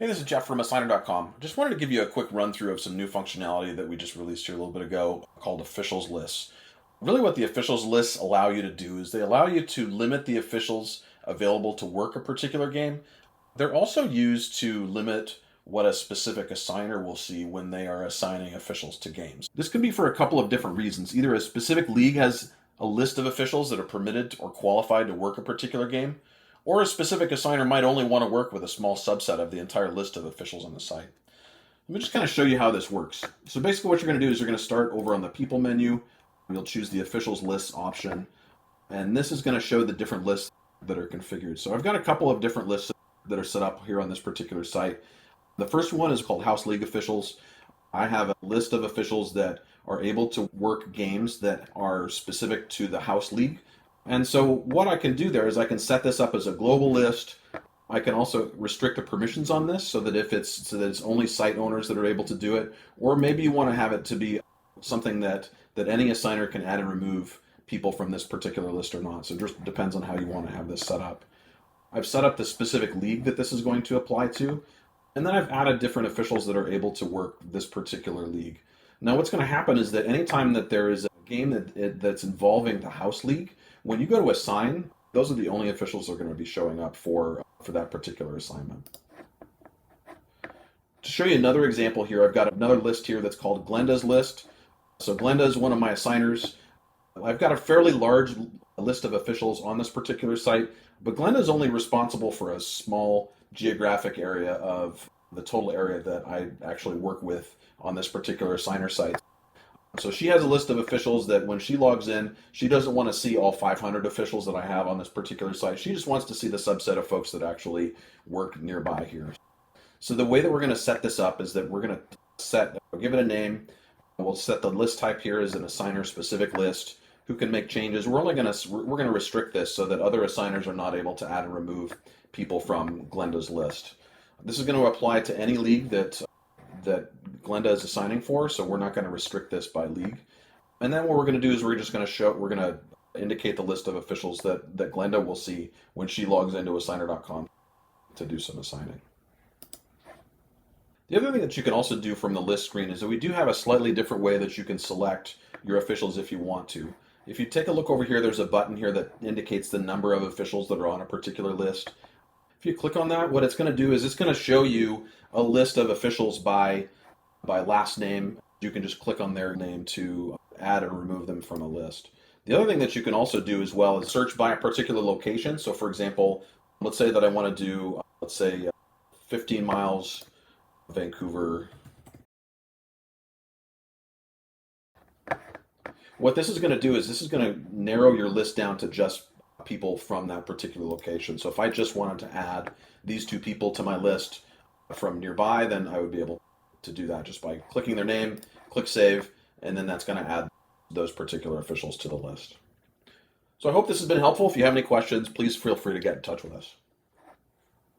Hey, this is Jeff from assignor.com. Just wanted to give you a quick run through of some new functionality that we just released here a little bit ago called officials lists. Really, what the officials lists allow you to do is they allow you to limit the officials available to work a particular game. They're also used to limit what a specific assigner will see when they are assigning officials to games. This can be for a couple of different reasons. Either a specific league has a list of officials that are permitted or qualified to work a particular game, or a specific assigner might only want to work with a small subset of the entire list of officials on the site. Let me just kind of show you how this works. So basically what you're going to do is you're going to start over on the people menu. You'll choose the officials list option, and this is going to show the different lists that are configured. So I've got a couple of different lists that are set up here on this particular site. The first one is called House League Officials. I have a list of officials that are able to work games that are specific to the House League. And so what I can do there is I can set this up as a global list. I can also restrict the permissions on this so that it's only site owners that are able to do it, or maybe you want to have it to be something that any assigner can add and remove people from this particular list or not. So it just depends on how you want to have this set up. I've set up the specific league that this is going to apply to, and then I've added different officials that are able to work this particular league. Now what's going to happen is that anytime that there is a game that's involving the House League, when you go to assign, those are the only officials that are going to be showing up for that particular assignment. To show you another example here, I've got another list here that's called Glendas List. So Glenda is one of my assigners. I've got a fairly large list of officials on this particular site, but Glenda is only responsible for a small geographic area of the total area that I actually work with on this particular assigner site. So she has a list of officials that when she logs in, she doesn't want to see all 500 officials that I have on this particular site. She just wants to see the subset of folks that actually work nearby here. So the way that we're going to set this up is that we're going to give it a name. We'll set the list type here as an assigner specific list who can make changes. We're going to restrict this so that other assigners are not able to add and remove people from Glenda's list. This is going to apply to any league that Glenda is assigning for, so we're not going to restrict this by league. And then what we're going to do is we're going to indicate the list of officials that Glenda will see when she logs into assignor.com to do some assigning. The other thing that you can also do from the list screen is that we do have a slightly different way that you can select your officials if you want to. If you take a look over here, there's a button here that indicates the number of officials that are on a particular list. If you click on that, what it's going to do is it's going to show you a list of officials by last name. You can just click on their name to add or remove them from a list. The other thing that you can also do as well is search by a particular location. So for example, let's say that I want to do, 15 miles Vancouver. What this is going to do is this is going to narrow your list down to just people from that particular location. So if I just wanted to add these two people to my list from nearby, then I would be able to do that just by clicking their name, click save, and then that's going to add those particular officials to the list. So I hope this has been helpful. If you have any questions, please feel free to get in touch with us.